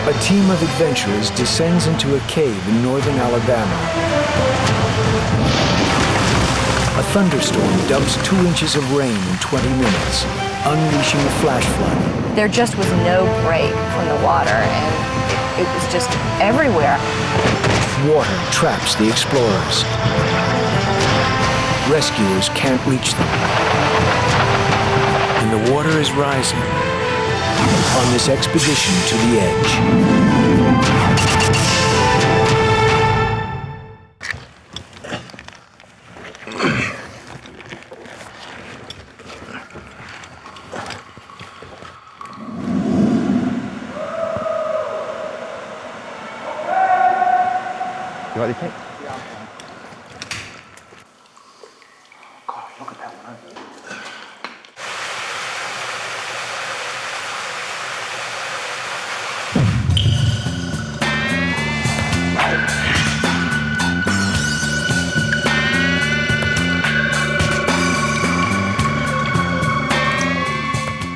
A team of adventurers descends into a cave in northern Alabama. A thunderstorm dumps 2 inches of rain in 20 minutes, unleashing a flash flood. There just was no break from the water, and it was just everywhere. Water traps the explorers. Rescuers can't reach them. And the water is rising on this expedition to the edge. You want the cake? Yeah. God, look at that one.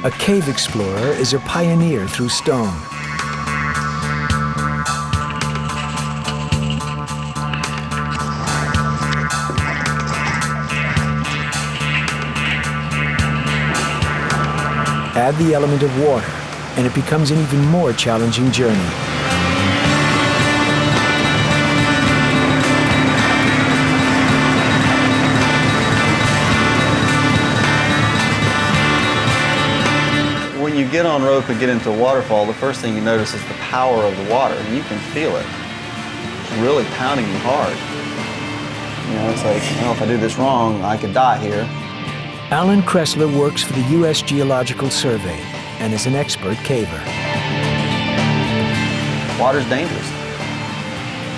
A cave explorer is a pioneer through stone. Add the element of water, and it becomes an even more challenging journey. When you get on rope and get into a waterfall, the first thing you notice is the power of the water, and you can feel it. It's really pounding you hard. You know, it's like, oh, if I do this wrong, I could die here. Alan Kressler works for the U.S. Geological Survey and is an expert caver. Water's dangerous.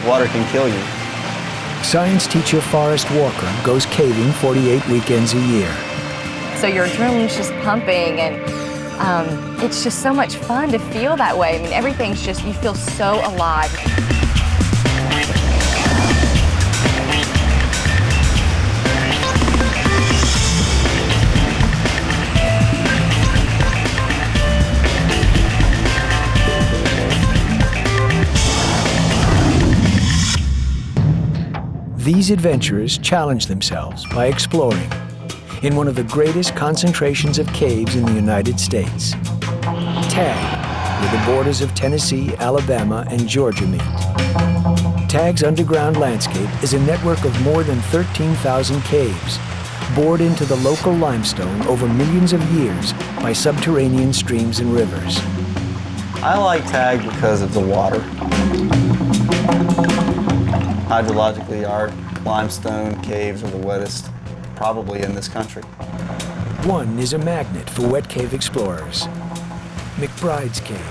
Water can kill you. Science teacher Forrest Walker goes caving 48 weekends a year. So your adrenaline's just pumping, and it's just so much fun to feel that way. I mean, everything's just, you feel so alive. These adventurers challenge themselves by exploring in one of the greatest concentrations of caves in the United States. TAG, where the borders of Tennessee, Alabama, and Georgia meet. TAG's underground landscape is a network of more than 13,000 caves, bored into the local limestone over millions of years by subterranean streams and rivers. I like TAG because of the water. Hydrologically, our limestone caves are the wettest probably in this country. One is a magnet for wet cave explorers, McBride's Cave.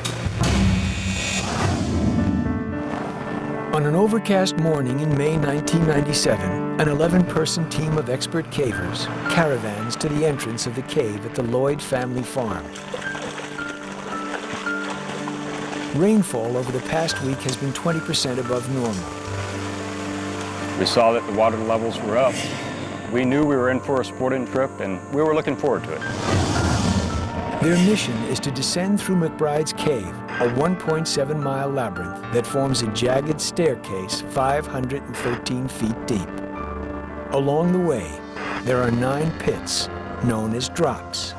On an overcast morning in May 1997, an 11-person team of expert cavers caravans to the entrance of the cave at the Lloyd family farm. Rainfall over the past week has been 20% above normal. We saw that the water levels were up. We knew we were in for a sporting trip, and we were looking forward to it. Their mission is to descend through McBride's Cave, a 1.7-mile labyrinth that forms a jagged staircase 513 feet deep. Along the way, there are 9 pits, known as drops.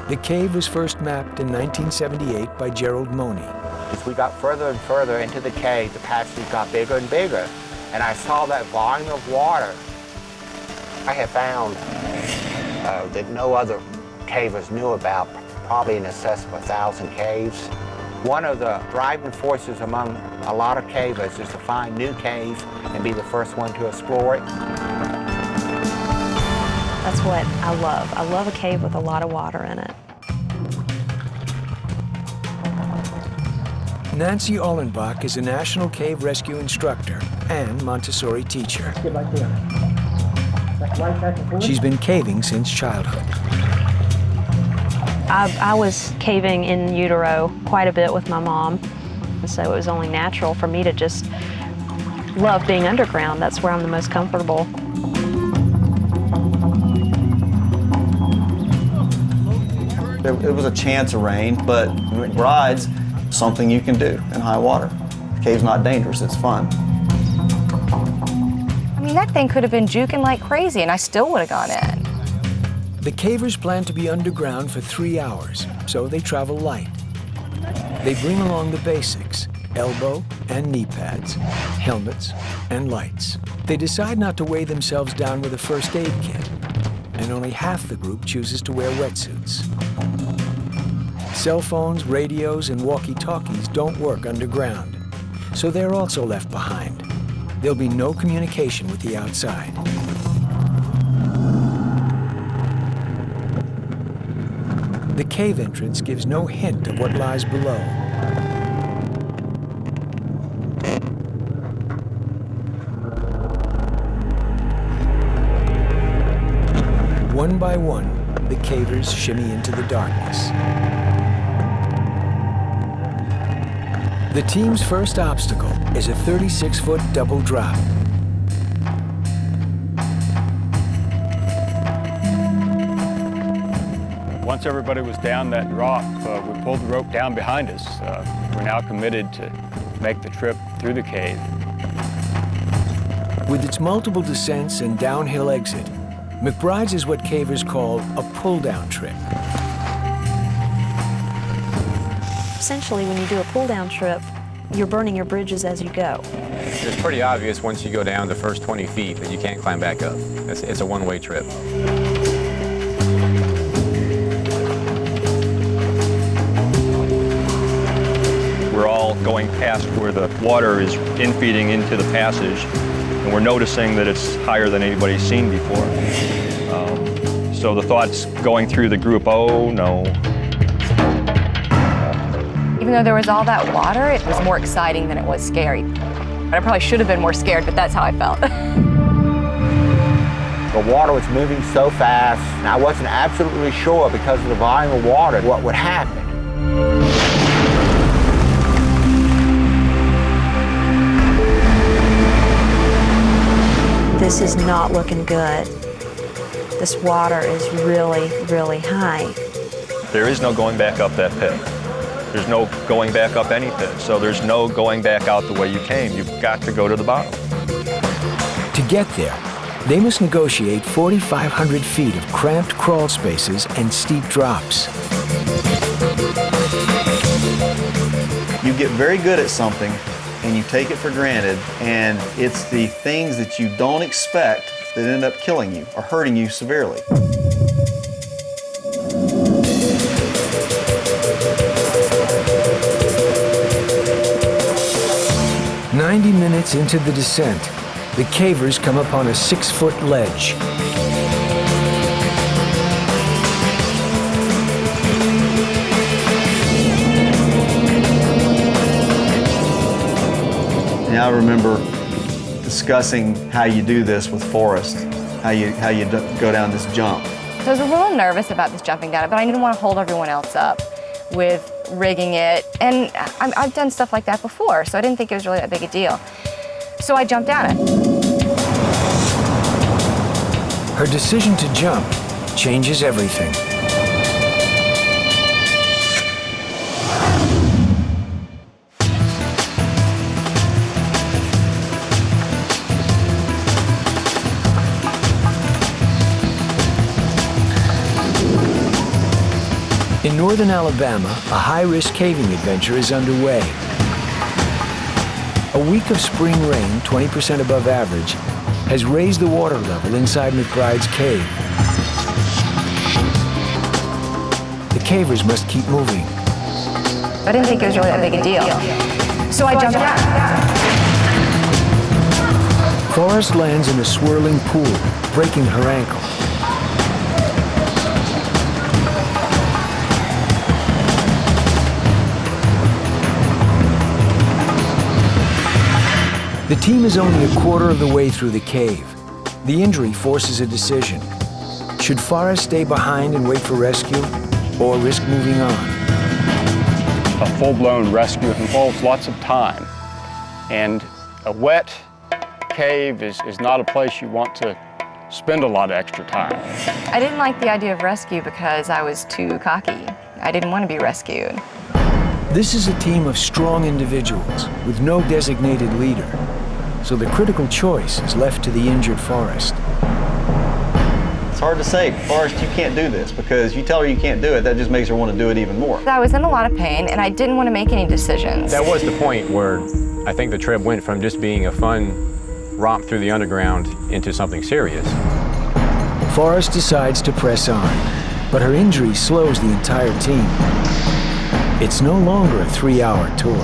The cave was first mapped in 1978 by Gerald Money. As we got further and further into the cave, the passages got bigger and bigger, and I saw that volume of water. I have found that no other cavers knew about, probably in excess of 1,000 caves. One of the driving forces among a lot of cavers is to find new caves and be the first one to explore it. That's what I love. I love a cave with a lot of water in it. Nancy Ollenbach is a National Cave Rescue instructor and Montessori teacher. She's been caving since childhood. I was caving in utero quite a bit with my mom, and so it was only natural for me to just love being underground. That's where I'm the most comfortable. It was a chance of rain, but McBride's something you can do in high water. The cave's not dangerous, it's fun. I mean, that thing could have been juking like crazy and I still would have gone in. The cavers plan to be underground for 3 hours, so they travel light. They bring along the basics: elbow and knee pads, helmets, and lights. They decide not to weigh themselves down with a first aid kit, and only half the group chooses to wear wetsuits. Cell phones, radios, and walkie-talkies don't work underground, so they're also left behind. There'll be no communication with the outside. The cave entrance gives no hint of what lies below. One by one, the cavers shimmy into the darkness. The team's first obstacle is a 36-foot double drop. Once everybody was down that drop, we pulled the rope down behind us. We're now committed to make the trip through the cave. With its multiple descents and downhill exit, McBride's is what cavers call a pull-down trip. Essentially, when you do a pull-down trip, you're burning your bridges as you go. It's pretty obvious once you go down the first 20 feet that you can't climb back up. It's a one-way trip. We're all going past where the water is infeeding into the passage, and we're noticing that it's higher than anybody's seen before. So the thought's going through the group, oh no. Even though there was all that water, it was more exciting than it was scary. I probably should have been more scared, but that's how I felt. The water was moving so fast, and I wasn't absolutely sure because of the volume of water what would happen. This is not looking good. This water is really, really high. There is no going back up that pit. There's no going back up any pit, so there's no going back out the way you came. You've got to go to the bottom. To get there, they must negotiate 4,500 feet of cramped crawl spaces and steep drops. You get very good at something and you take it for granted, and it's the things that you don't expect that end up killing you or hurting you severely. "90 minutes into the descent, the cavers come upon a 6-foot ledge. And I remember discussing how you do this with Forrest, how you go down this jump. So I was a little nervous about this jumping down it, but I didn't want to hold everyone else up with rigging it. And I've done stuff like that before, so I didn't think it was really that big a deal. So I jumped down it. Her decision to jump changes everything. In northern Alabama, a high-risk caving adventure is underway. A week of spring rain, 20% above average, has raised the water level inside McBride's cave. The cavers must keep moving. I didn't think it was really that big a deal. So I jumped down. Forrest lands in a swirling pool, breaking her ankle. The team is only a quarter of the way through the cave. The injury forces a decision. Should Forrest stay behind and wait for rescue, or risk moving on? A full-blown rescue involves lots of time, and a wet cave is not a place you want to spend a lot of extra time. I didn't like the idea of rescue because I was too cocky. I didn't want to be rescued. This is a team of strong individuals with no designated leader, so the critical choice is left to the injured Forrest. It's hard to say, Forrest, you can't do this, because you tell her you can't do it, that just makes her want to do it even more. I was in a lot of pain, and I didn't want to make any decisions. That was the point where I think the trip went from just being a fun romp through the underground into something serious. Forrest decides to press on, but her injury slows the entire team. It's no longer a 3-hour tour.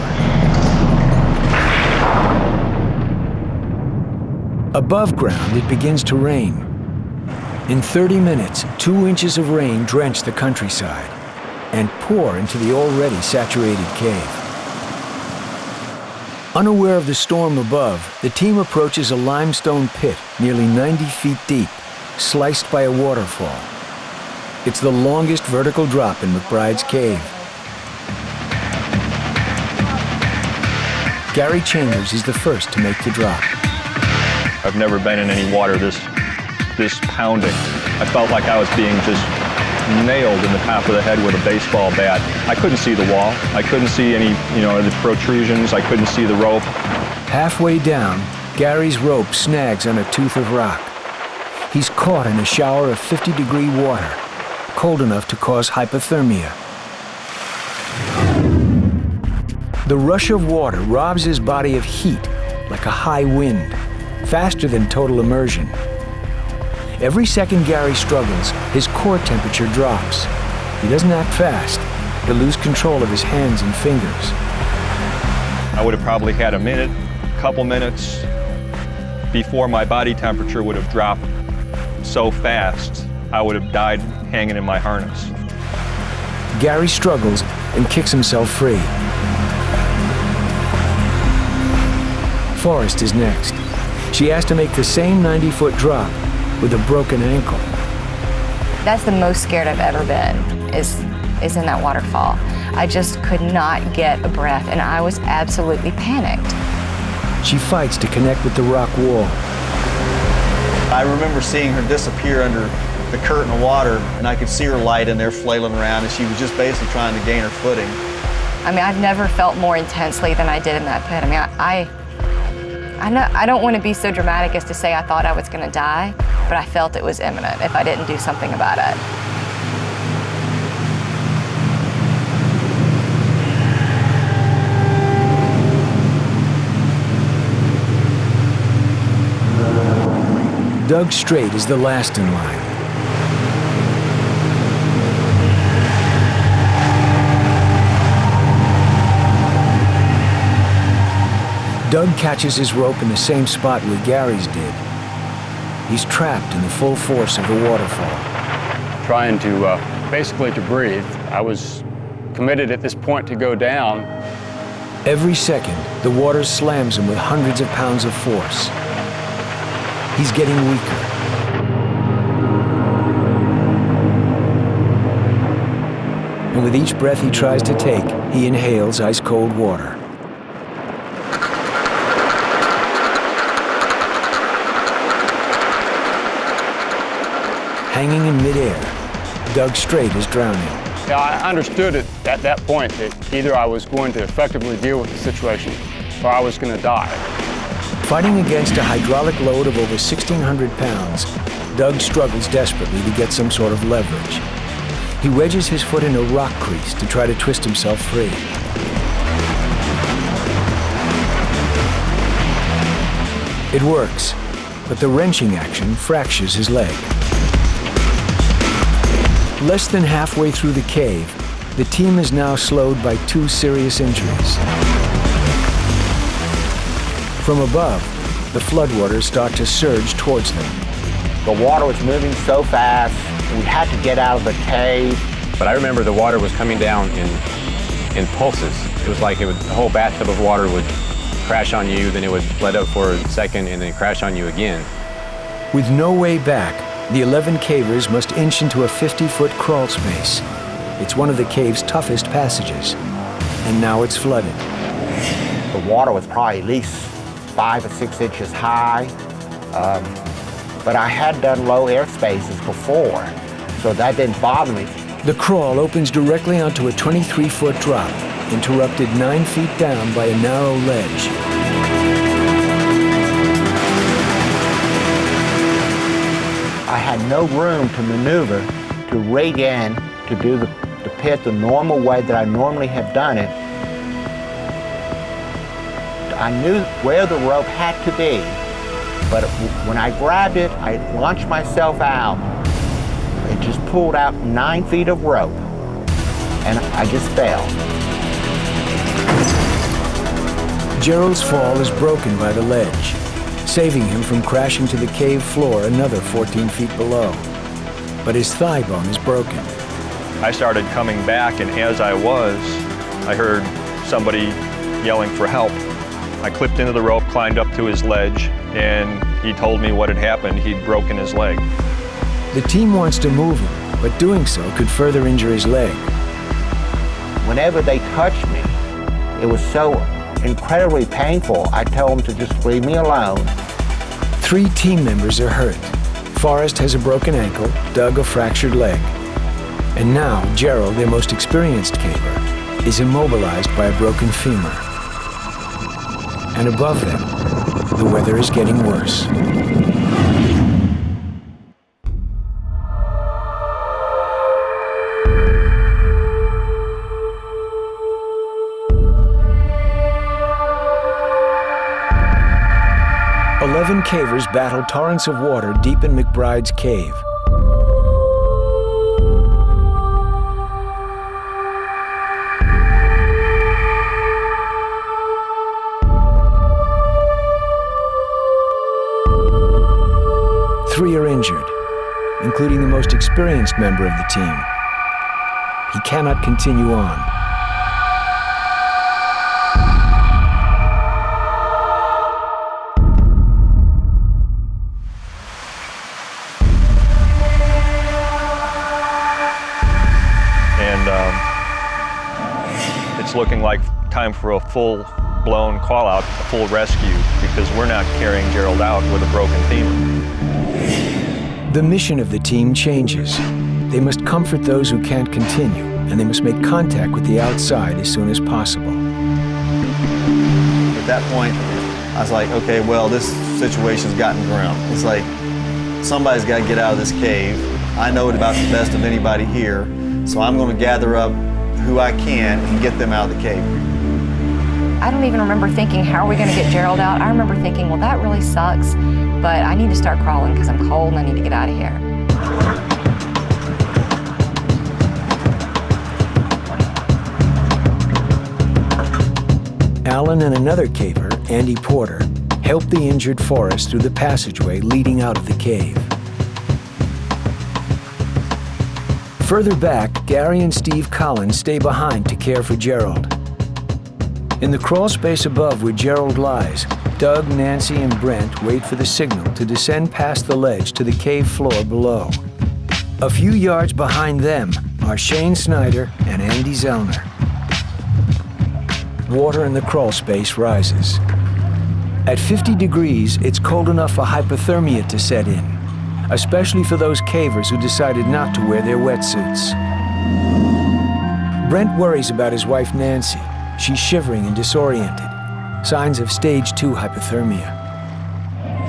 Above ground, it begins to rain. In 30 minutes, 2 inches of rain drench the countryside and pour into the already saturated cave. Unaware of the storm above, the team approaches a limestone pit nearly 90 feet deep, sliced by a waterfall. It's the longest vertical drop in McBride's cave. Gary Chambers is the first to make the drop. I've never been in any water this pounding. I felt like I was being just nailed in the top of the head with a baseball bat. I couldn't see the wall. I couldn't see any, the protrusions. I couldn't see the rope. Halfway down, Gary's rope snags on a tooth of rock. He's caught in a shower of 50-degree water, cold enough to cause hypothermia. The rush of water robs his body of heat like a high wind, faster than total immersion. Every second Gary struggles, his core temperature drops. He doesn't act fast. He'll lose control of his hands and fingers. I would have probably had a minute, couple minutes before my body temperature would have dropped so fast, I would have died hanging in my harness. Gary struggles and kicks himself free. Forrest is next. She has to make the same 90-foot drop with a broken ankle. That's the most scared I've ever been, is in that waterfall. I just could not get a breath, and I was absolutely panicked. She fights to connect with the rock wall. I remember seeing her disappear under the curtain of water, and I could see her light in there flailing around, and she was just basically trying to gain her footing. I mean, I've never felt more intensely than I did in that pit. I mean, I don't want to be so dramatic as to say I thought I was going to die, but I felt it was imminent if I didn't do something about it. Doug Strait is the last in line. Doug catches his rope in the same spot where Gary's did. He's trapped in the full force of the waterfall. Trying to, basically to breathe. I was committed at this point to go down. Every second, the water slams him with hundreds of pounds of force. He's getting weaker. And with each breath he tries to take, he inhales ice-cold water. Hanging in midair, Doug Strait is drowning. Yeah, I understood it at that point that either I was going to effectively deal with the situation or I was going to die. Fighting against a hydraulic load of over 1,600 pounds, Doug struggles desperately to get some sort of leverage. He wedges his foot in a rock crease to try to twist himself free. It works, but the wrenching action fractures his leg. Less than halfway through the cave, the team is now slowed by 2 serious injuries. From above, the floodwaters start to surge towards them. The water was moving so fast, we had to get out of the cave. But I remember the water was coming down in pulses. It was like the whole bathtub of water would crash on you, then it would let up for a second, and then crash on you again. With no way back, the 11 cavers must inch into a 50-foot crawl space. It's one of the cave's toughest passages, and now it's flooded. The water was probably at least 5 or 6 inches high, but I had done low air spaces before, so that didn't bother me. The crawl opens directly onto a 23-foot drop, interrupted 9 feet down by a narrow ledge. I had no room to maneuver, to rig in, to do the pit the normal way that I normally have done it. I knew where the rope had to be, but when I grabbed it, I launched myself out. It just pulled out 9 feet of rope, and I just fell. Gerald's fall is broken by the ledge, saving him from crashing to the cave floor another 14 feet below. But his thigh bone is broken. I started coming back, and as I was, I heard somebody yelling for help. I clipped into the rope, climbed up to his ledge, and he told me what had happened. He'd broken his leg. The team wants to move him, but doing so could further injure his leg. Whenever they touched me, it was so incredibly painful. I told them to just leave me alone. 3 team members are hurt. Forrest has a broken ankle, Doug a fractured leg. And now Gerald, their most experienced caver, is immobilized by a broken femur. And above them, the weather is getting worse. Eleven cavers battle torrents of water deep in McBride's cave. Three are injured, including the most experienced member of the team. He cannot continue on. It's looking like time for a full-blown call-out, a full rescue, because we're not carrying Gerald out with a broken femur. The mission of the team changes. They must comfort those who can't continue, and they must make contact with the outside as soon as possible. At that point, I was like, okay, well, this situation's gotten grim. It's like, somebody's got to get out of this cave. I know it about the best of anybody here, so I'm going to gather up who I can and get them out of the cave. I don't even remember thinking, how are we going to get Gerald out? I remember thinking, well, that really sucks, but I need to start crawling because I'm cold and I need to get out of here. Alan and another caver, Andy Porter, help the injured Forrest through the passageway leading out of the cave. Further back, Gary and Steve Collins stay behind to care for Gerald. In the crawl space above where Gerald lies, Doug, Nancy, and Brent wait for the signal to descend past the ledge to the cave floor below. A few yards behind them are Shane Snyder and Andy Zellner. Water in the crawl space rises. At 50 degrees, it's cold enough for hypothermia to set in, especially for those cavers who decided not to wear their wetsuits. Brent worries about his wife Nancy. She's shivering and disoriented, signs of stage 2 hypothermia.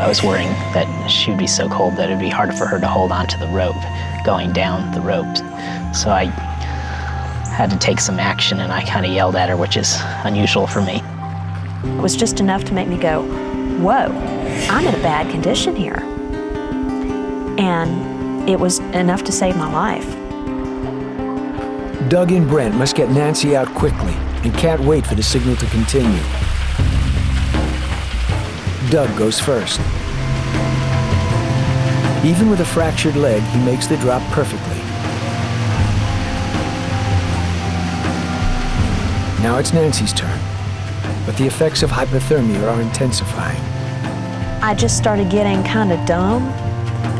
I was worrying that she would be so cold that it would be hard for her to hold on to the rope, going down the rope. So I had to take some action, and I kind of yelled at her, which is unusual for me. It was just enough to make me go, whoa, I'm in a bad condition here. And it was enough to save my life. Doug and Brent must get Nancy out quickly and can't wait for the signal to continue. Doug goes first. Even with a fractured leg, he makes the drop perfectly. Now it's Nancy's turn, but the effects of hypothermia are intensifying. I just started getting kind of dumb.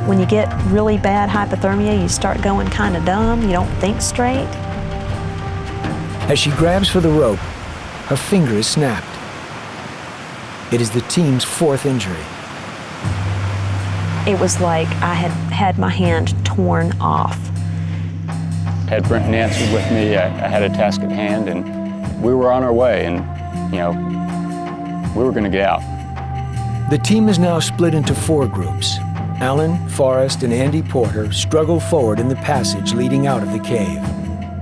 When you get really bad hypothermia, you start going kind of dumb. You don't think straight. As she grabs for the rope, her finger is snapped. It is the team's 4th injury. It was like I had had my hand torn off. Had Brent and Nancy with me. I had a task at hand, and we were on our way, and you know, we were going to get out. The team is now split into 4 groups. Alan, Forrest, and Andy Porter struggle forward in the passage leading out of the cave.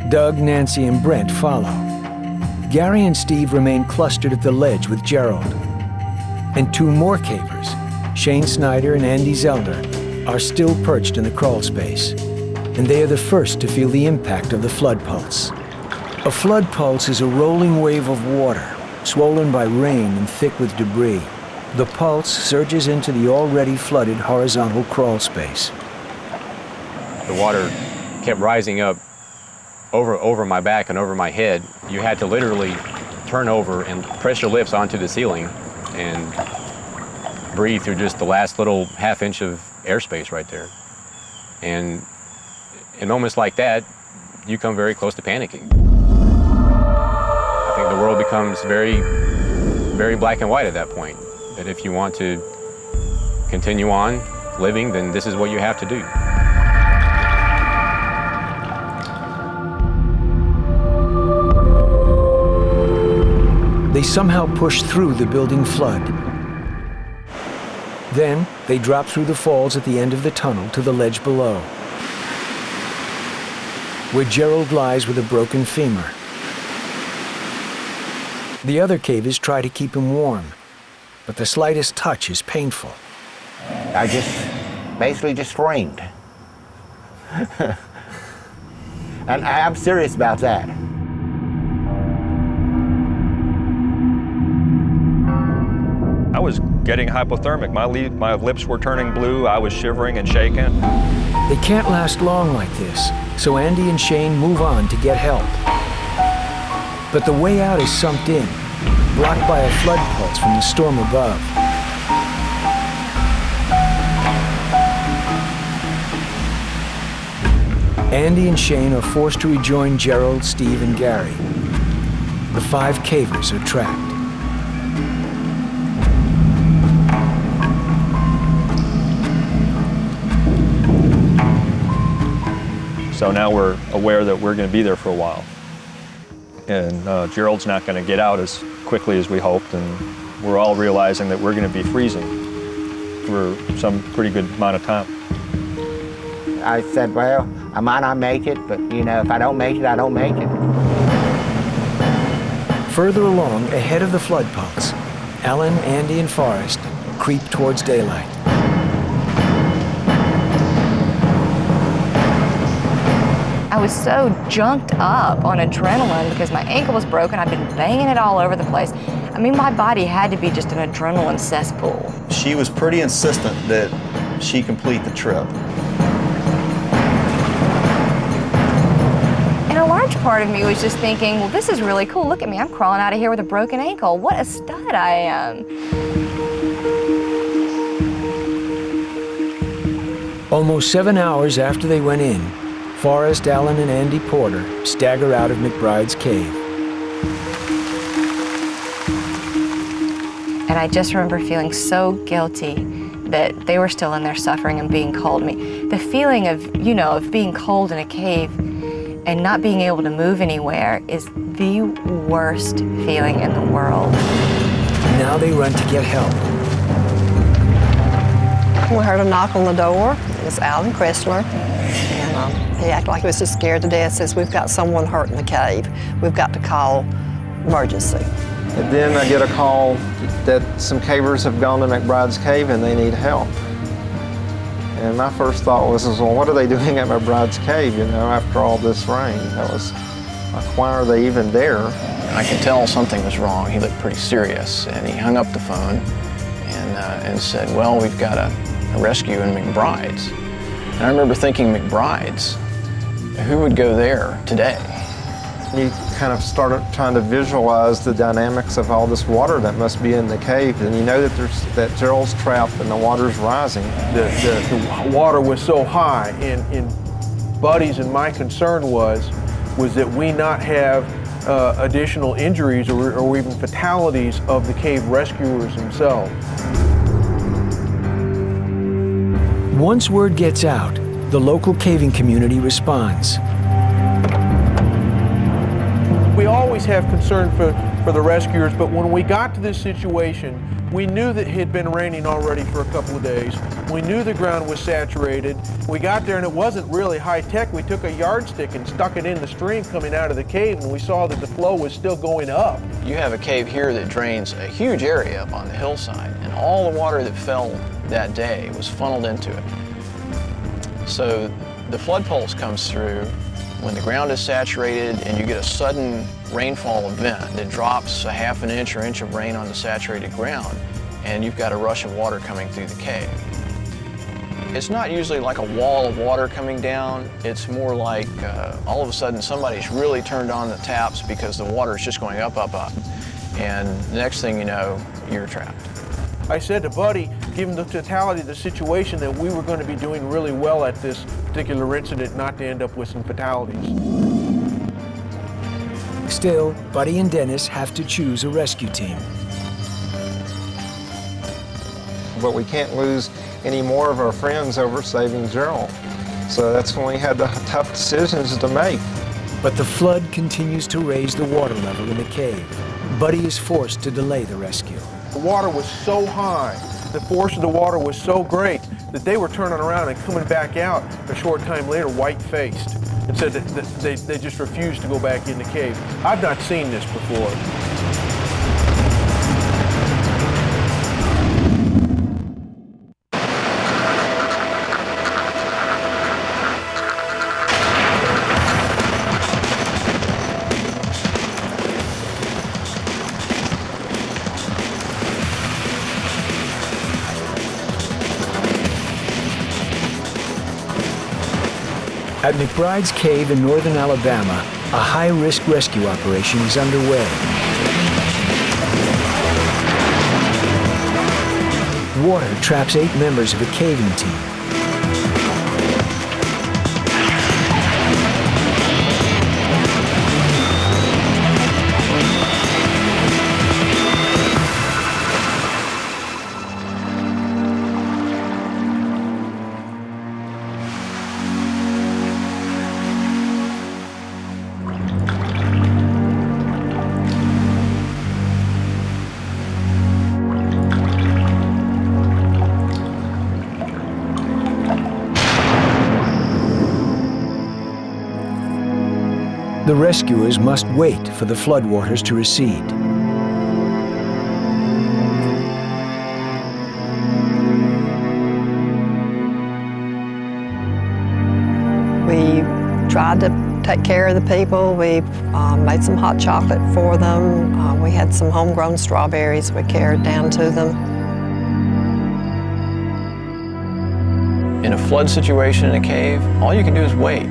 Doug, Nancy, and Brent follow. Gary and Steve remain clustered at the ledge with Gerald. And 2 more cavers, Shane Snyder and Andy Zelder, are still perched in the crawl space. And they are the first to feel the impact of the flood pulse. A flood pulse is a rolling wave of water, swollen by rain and thick with debris. The pulse surges into the already flooded horizontal crawl space. The water kept rising up over my back and over my head. You had to literally turn over and press your lips onto the ceiling and breathe through just the last little half-inch of airspace right there. And in moments like that, you come very close to panicking. I think the world becomes very, very black and white at that point. That if you want to continue on living, then this is what you have to do. They somehow push through the building flood. Then they drop through the falls at the end of the tunnel to the ledge below, where Gerald lies with a broken femur. The other cavers try to keep him warm, but the slightest touch is painful. I basically just screamed. And I'm serious about that. I was getting hypothermic. My lips were turning blue. I was shivering and shaking. They can't last long like this, so Andy and Shane move on to get help. But the way out is sunk in, blocked by a flood pulse from the storm above. Andy and Shane are forced to rejoin Gerald, Steve, and Gary. The 5 cavers are trapped. So now we're aware that we're going to be there for a while. And Gerald's not going to get out as quickly as we hoped, and we're all realizing that we're going to be freezing for some pretty good amount of time. I said, well, I might not make it, but you know, if I don't make it, I don't make it. Further along, ahead of the flood pulse, Alan, Andy, and Forrest creep towards daylight. I was so junked up on adrenaline because my ankle was broken. I'd been banging it all over the place. I mean, my body had to be just an adrenaline cesspool. She was pretty insistent that she complete the trip. And a large part of me was just thinking, well, this is really cool. Look at me, I'm crawling out of here with a broken ankle. What a stud I am. Almost 7 hours after they went in, Forrest, Allen, and Andy Porter stagger out of McBride's cave. And I just remember feeling so guilty that they were still in there suffering and being cold. I mean, the feeling of, you know, of being cold in a cave and not being able to move anywhere is the worst feeling in the world. Now they run to get help. We heard a knock on the door. It was Alan Chrysler. And he acted like he was just scared to death. Says, we've got someone hurt in the cave. We've got to call emergency. And then I get a call that some cavers have gone to McBride's cave and they need help. And my first thought was, well, what are they doing at McBride's cave, you know, after all this rain? That was, like, why are they even there? I could tell something was wrong. He looked pretty serious, and he hung up the phone and said, well, we've got a rescue in McBride's. And I remember thinking, McBride's? Who would go there today? You kind of started trying to visualize the dynamics of all this water that must be in the cave, and you know that Gerald's trapped and the water's rising. The water was so high, and Buddy's and my concern was that we not have additional injuries or even fatalities of the cave rescuers themselves. Once word gets out, the local caving community responds. we always have concern for the rescuers, but when we got to this situation, we knew that it had been raining already for a couple of days. We knew the ground was saturated. We got there and it wasn't really high tech. We took a yardstick and stuck it in the stream coming out of the cave, and we saw that the flow was still going up. You have a cave here that drains a huge area up on the hillside, and all the water that fell that day was funneled into it. So the flood pulse comes through when the ground is saturated and you get a sudden rainfall event that drops a half an inch or inch of rain on the saturated ground, and you've got a rush of water coming through the cave. It's not usually like a wall of water coming down. It's more like all of a sudden somebody's really turned on the taps because the water is just going up, up, up. And the next thing you know, you're trapped. I said to Buddy, given the totality of the situation, that we were going to be doing really well at this particular incident, not to end up with some fatalities. Still, Buddy and Dennis have to choose a rescue team. But we can't lose any more of our friends over saving Gerald. So that's when we had the tough decisions to make. But the flood continues to raise the water level in the cave. Buddy is forced to delay the rescue. The water was so high, the force of the water was so great that they were turning around and coming back out a short time later white-faced and said that they just refused to go back in the cave. I've not seen this before. At McBride's Cave in northern Alabama, a high-risk rescue operation is underway. Water traps 8 members of a caving team. The rescuers must wait for the floodwaters to recede. We tried to take care of the people. We made some hot chocolate for them. We had some homegrown strawberries we carried down to them. In a flood situation in a cave, all you can do is wait.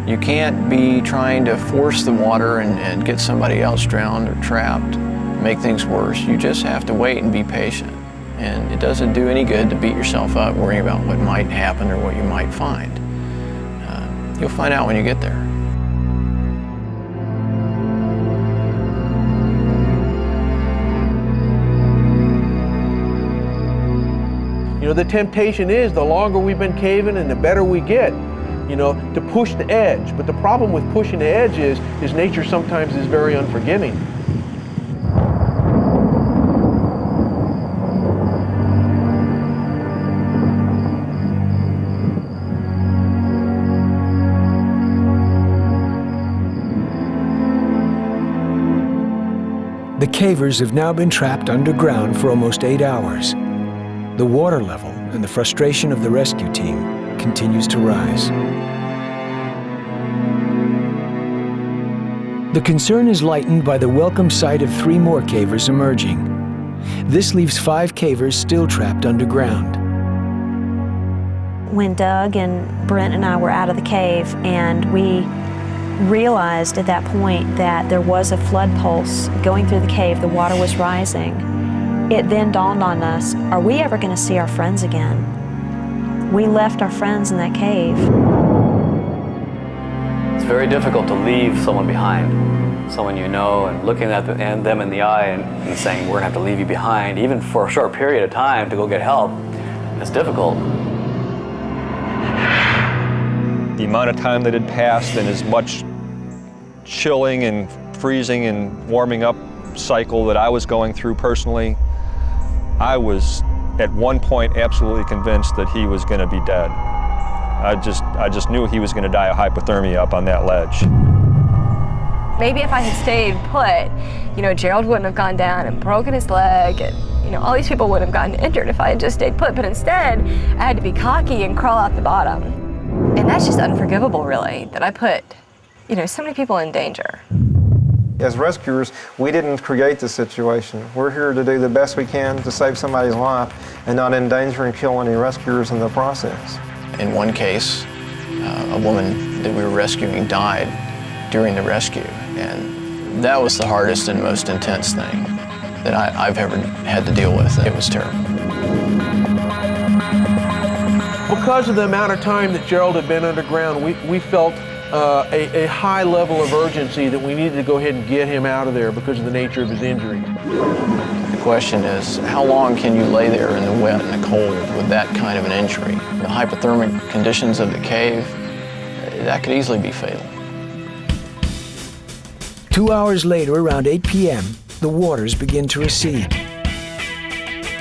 You can't be trying to force the water and get somebody else drowned or trapped, make things worse. You just have to wait and be patient. And it doesn't do any good to beat yourself up worrying about what might happen or what you might find. You'll find out when you get there. You know, the temptation is the longer we've been caving and the better we get, you know, to push the edge. But the problem with pushing the edge is nature sometimes is very unforgiving. The cavers have now been trapped underground for almost 8 hours. The water level and the frustration of the rescue team continues to rise. The concern is lightened by the welcome sight of 3 more cavers emerging. This leaves 5 cavers still trapped underground. When Doug and Brent and I were out of the cave and we realized at that point that there was a flood pulse going through the cave, the water was rising, it then dawned on us, are we ever going to see our friends again? We left our friends in that cave. It's very difficult to leave someone behind, someone you know, and looking at them in the eye and saying, we're going to have to leave you behind, even for a short period of time to go get help. It's difficult. The amount of time that had passed and as much chilling and freezing and warming up cycle that I was going through personally, I was at one point absolutely convinced that he was going to be dead. I just knew he was going to die of hypothermia up on that ledge. Maybe if I had stayed put, Gerald wouldn't have gone down and broken his leg, and all these people wouldn't have gotten injured if I had just stayed put. But instead, I had to be cocky and crawl out the bottom. And that's just unforgivable, really, that I put, so many people in danger. As rescuers, we didn't create the situation. We're here to do the best we can to save somebody's life and not endanger and kill any rescuers in the process. In one case, a woman that we were rescuing died during the rescue, and that was the hardest and most intense thing that I've ever had to deal with. It was terrible. Because of the amount of time that Gerald had been underground, we felt a high level of urgency that we needed to go ahead and get him out of there because of the nature of his injury. The question is, how long can you lay there in the wet and the cold with that kind of an injury? The hypothermic conditions of the cave, that could easily be fatal. 2 hours later, around 8 p.m., the waters begin to recede.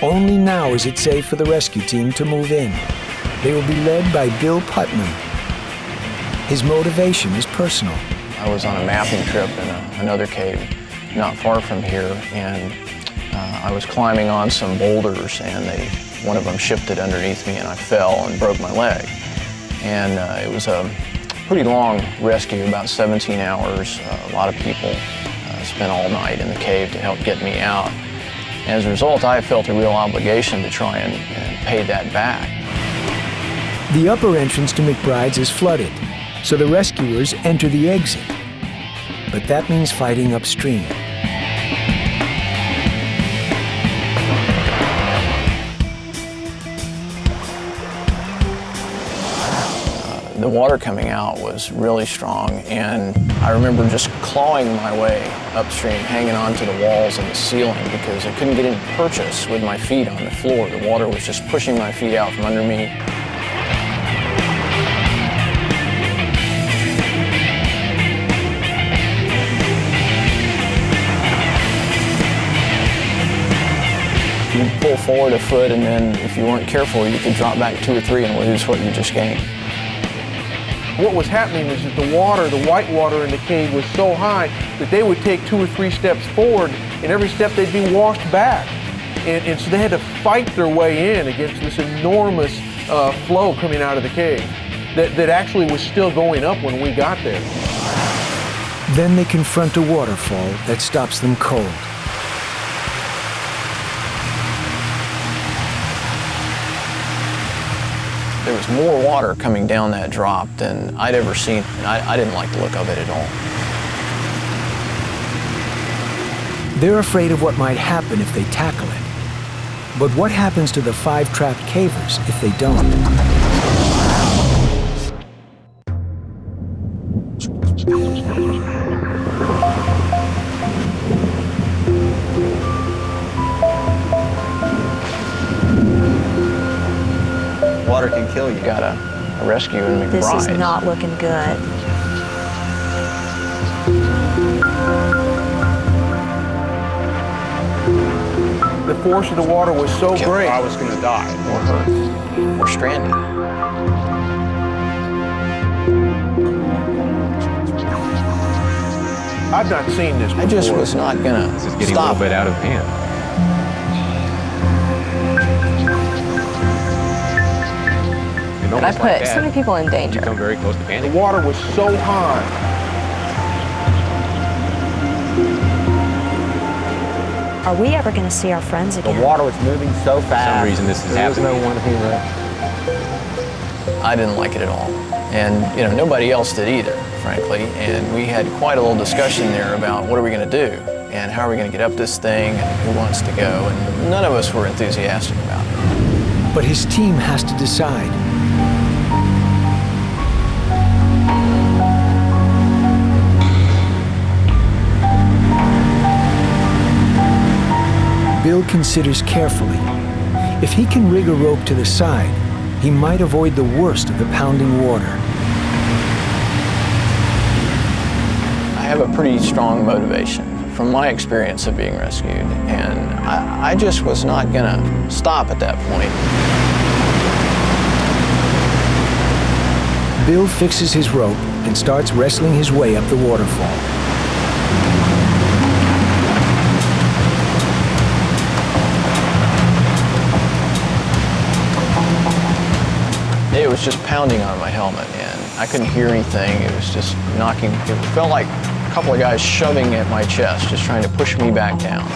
Only now is it safe for the rescue team to move in. They will be led by Bill Putnam. His motivation is personal. I was on a mapping trip in another cave not far from here, and I was climbing on some boulders, and one of them shifted underneath me, and I fell and broke my leg. And it was a pretty long rescue, about 17 hours. A lot of people spent all night in the cave to help get me out. As a result, I felt a real obligation to try and pay that back. The upper entrance to McBride's is flooded, so the rescuers enter the exit. But that means fighting upstream. The water coming out was really strong, and I remember just clawing my way upstream, hanging onto the walls and the ceiling because I couldn't get any purchase with my feet on the floor. The water was just pushing my feet out from under me. You'd pull forward a foot, and then if you weren't careful, you could drop back 2 or 3 and lose what you just gained. What was happening is that the water, the white water in the cave was so high that they would take 2 or 3 steps forward, and every step they'd be washed back. And so they had to fight their way in against this enormous flow coming out of the cave that actually was still going up when we got there. Then they confront a waterfall that stops them cold. There was more water coming down that drop than I'd ever seen, and I didn't like the look of it at all. They're afraid of what might happen if they tackle it. But what happens to the 5 trapped cavers if they don't? Water can kill you. Got a rescue in McBride. This is not looking good. The force of the water was so great. I was going to die. Or hurt. Or stranded. I've not seen this before. I just was not going to This is getting stop. a little bit out of hand. But I put so many people in danger. You come very close to The panicking. water was so high. Are we ever going to see our friends The again? water was moving so fast. For some reason this is There was happening. no one here. I didn't like it at all. And, nobody else did either, frankly. And we had quite a little discussion there about what are we going to do? And how are we going to get up this thing? And who wants to go? And none of us were enthusiastic about it. But his team has to decide. Bill considers carefully. If he can rig a rope to the side, he might avoid the worst of the pounding water. I have a pretty strong motivation from my experience of being rescued, and I just was not going to stop at that point. Bill fixes his rope and starts wrestling his way up the waterfall. It was just pounding on my helmet, and I couldn't hear anything. It was just knocking. It felt like a couple of guys shoving at my chest, just trying to push me back down.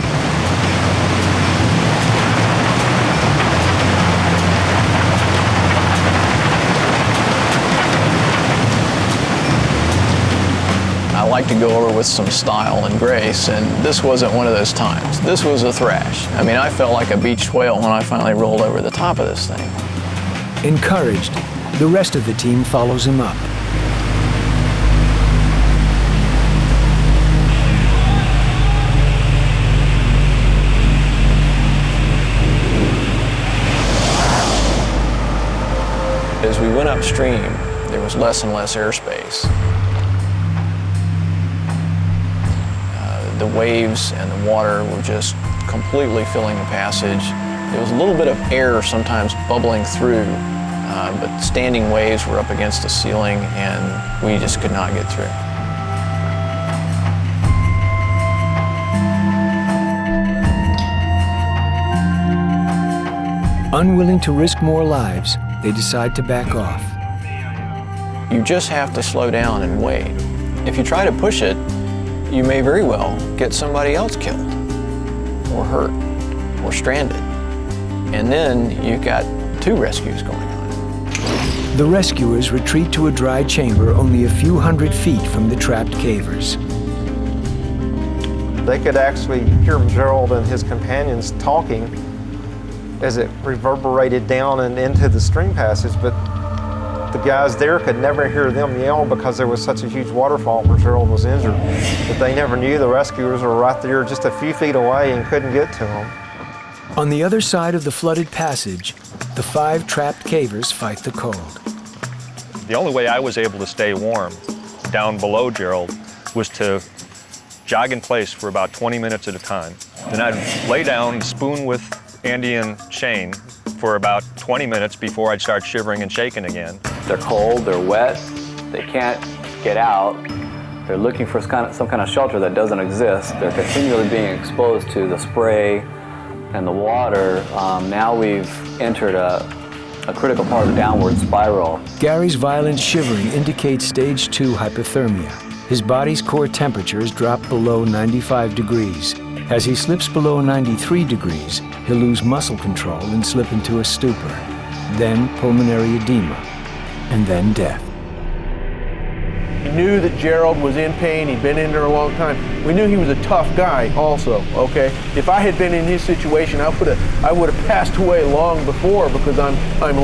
I like to go over with some style and grace, and this wasn't one of those times. This was a thrash. I mean, I felt like a beached whale when I finally rolled over the top of this thing. Encouraged, the rest of the team follows him up. As we went upstream, there was less and less airspace. The waves and the water were just completely filling the passage. There was a little bit of air sometimes bubbling through, but standing waves were up against the ceiling and we just could not get through. Unwilling to risk more lives, they decide to back off. You just have to slow down and wait. If you try to push it, you may very well get somebody else killed or hurt or stranded. And then you've got two rescues going on. The rescuers retreat to a dry chamber only a few hundred feet from the trapped cavers. They could actually hear Gerald and his companions talking as it reverberated down and into the stream passage, but the guys there could never hear them yell because there was such a huge waterfall where Gerald was injured. But they never knew the rescuers were right there just a few feet away and couldn't get to him. On the other side of the flooded passage, the 5 trapped cavers fight the cold. The only way I was able to stay warm down below Gerald was to jog in place for about 20 minutes at a time. Then I'd lay down, spoon with Andy and Shane for about 20 minutes before I'd start shivering and shaking again. They're cold, they're wet, they can't get out. They're looking for some kind of shelter that doesn't exist. They're continually being exposed to the spray and the water. Now we've entered a critical part of the downward spiral. Gary's violent shivering indicates stage 2 hypothermia. His body's core temperature has dropped below 95 degrees. As he slips below 93 degrees, he'll lose muscle control and slip into a stupor, then pulmonary edema, and then death. We knew that Gerald was in pain. He'd been in there a long time. We knew he was a tough guy also, okay? If I had been in his situation, I would have passed away long before because I'm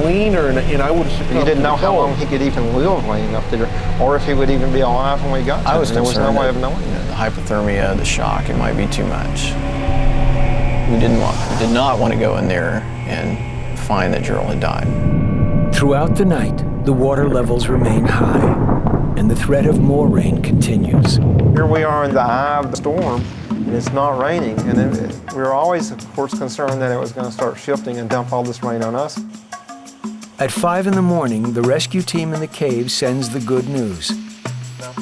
leaner and I would have succumbed. You didn't know how long he could even live laying up there, or if he would even be alive when we got to him. There was no way of knowing that. The hypothermia, the shock, it might be too much. We did not want to go in there and find that Gerald had died. Throughout the night, the water levels remain high, and the threat of more rain continues. Here we are in the eye of the storm, and it's not raining. And we were always, of course, concerned that it was going to start shifting and dump all this rain on us. At 5 in the morning, the rescue team in the cave sends the good news.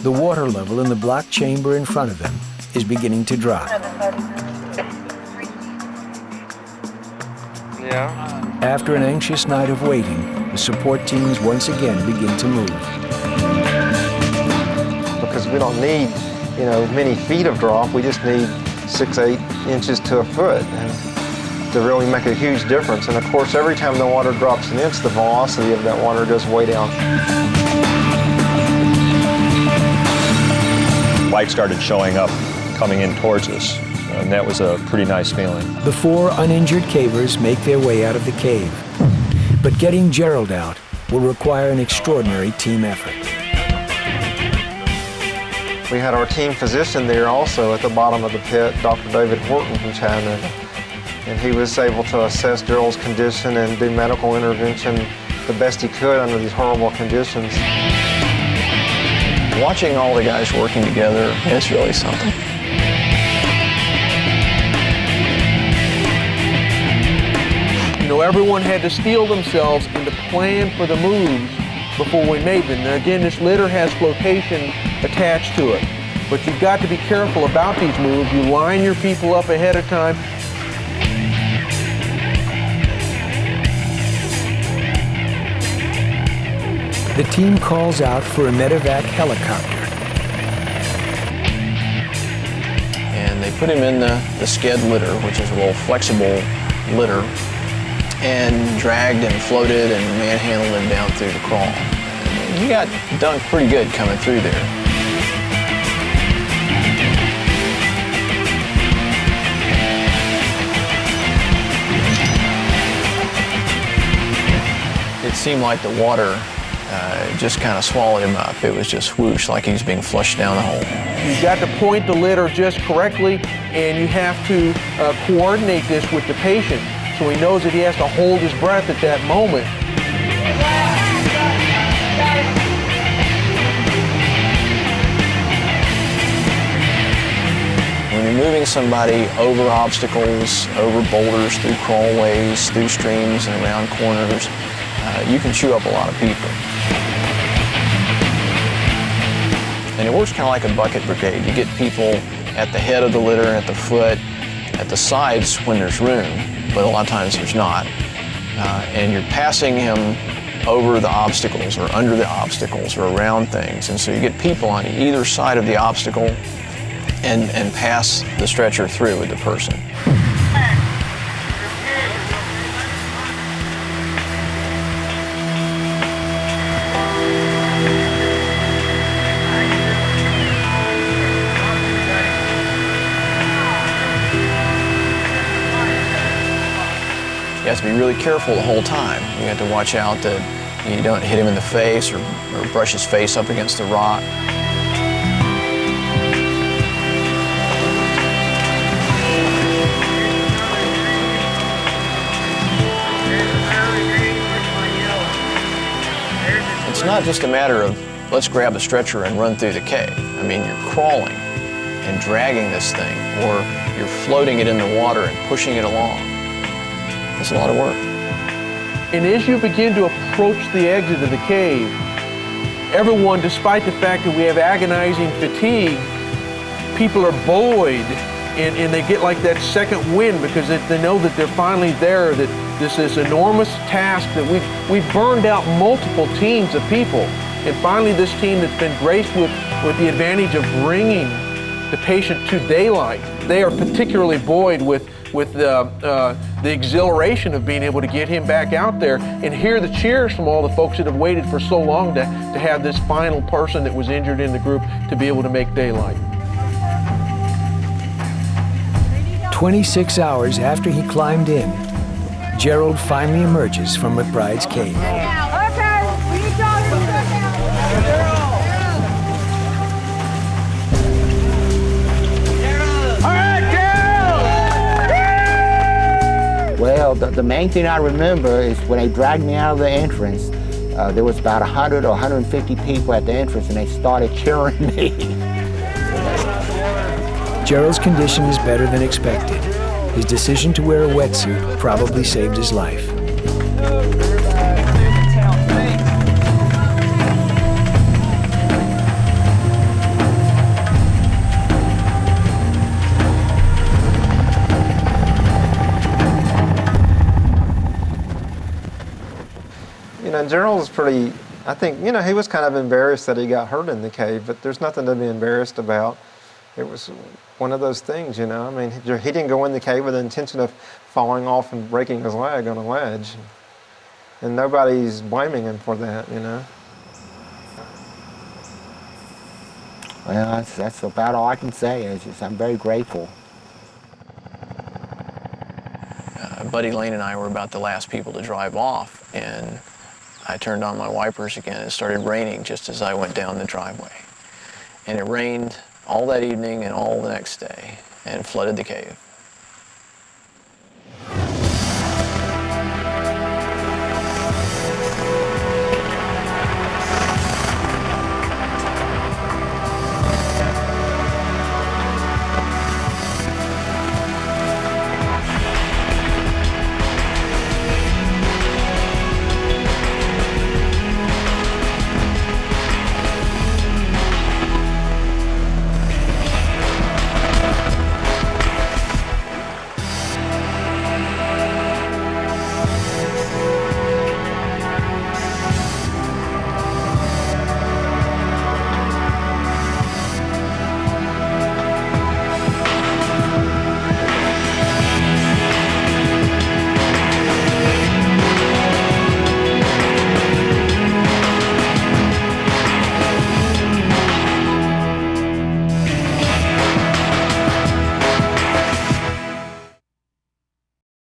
The water level in the blocked chamber in front of them is beginning to drop. Yeah. After an anxious night of waiting, the support teams once again begin to move. Because we don't need, many feet of drop. We just need 6-8 inches to a foot and to really make a huge difference. And of course, every time the water drops an inch, the velocity of that water goes way down. Light started showing up, coming in towards us, and that was a pretty nice feeling. The 4 uninjured cavers make their way out of the cave. But getting Gerald out will require an extraordinary team effort. We had our team physician there also at the bottom of the pit, Dr. David Horton from China, and he was able to assess Gerald's condition and do medical intervention the best he could under these horrible conditions. Watching all the guys working together is really something. You know, everyone had to steel themselves and to plan for the moves before we made them. And again, this litter has flotation attached to it. But you've got to be careful about these moves. You line your people up ahead of time. The team calls out for a medevac helicopter. And they put him in the sked litter, which is a little flexible litter, and dragged and floated and manhandled him down through the crawl. And he got dunked pretty good coming through there. It seemed like the water just kind of swallowed him up. It was just whoosh, like he was being flushed down the hole. You've got to point the litter just correctly, and you have to coordinate this with the patient so he knows that he has to hold his breath at that moment. When you're moving somebody over obstacles, over boulders, through crawlways, through streams and around corners, you can chew up a lot of people. And it works kind of like a bucket brigade. You get people at the head of the litter, at the foot, at the sides when there's room, but a lot of times there's not. And you're passing him over the obstacles or under the obstacles or around things. And so you get people on either side of the obstacle and pass the stretcher through with the person. You have to be really careful the whole time. You have to watch out that you don't hit him in the face or brush his face up against the rock. It's not just a matter of let's grab a stretcher and run through the cave. I mean, you're crawling and dragging this thing, or you're floating it in the water and pushing it along. It's a lot of work. And as you begin to approach the exit of the cave, everyone, despite the fact that we have agonizing fatigue, people are buoyed and they get like that second wind because they know that they're finally there, that this is enormous task that we've burned out multiple teams of people. And finally this team that's been graced with the advantage of bringing the patient to daylight, they are particularly buoyed with the exhilaration of being able to get him back out there and hear the cheers from all the folks that have waited for so long to have this final person that was injured in the group to be able to make daylight. 26 hours after he climbed in, Gerald finally emerges from McBride's cave. Well, the main thing I remember is when they dragged me out of the entrance, there was about 100 or 150 people at the entrance and they started cheering me. Gerald's condition is better than expected. His decision to wear a wetsuit probably saved his life. You know, Gerald's pretty, I think, you know, he was kind of embarrassed that he got hurt in the cave, but there's nothing to be embarrassed about. It was one of those things, you know. I mean, he didn't go in the cave with the intention of falling off and breaking his leg on a ledge. And nobody's blaming him for that, you know. Well, that's about all I can say. I'm very grateful. Buddy Lane and I were about the last people to drive off, and I turned on my wipers again and it started raining just as I went down the driveway. And it rained all that evening and all the next day and flooded the cave.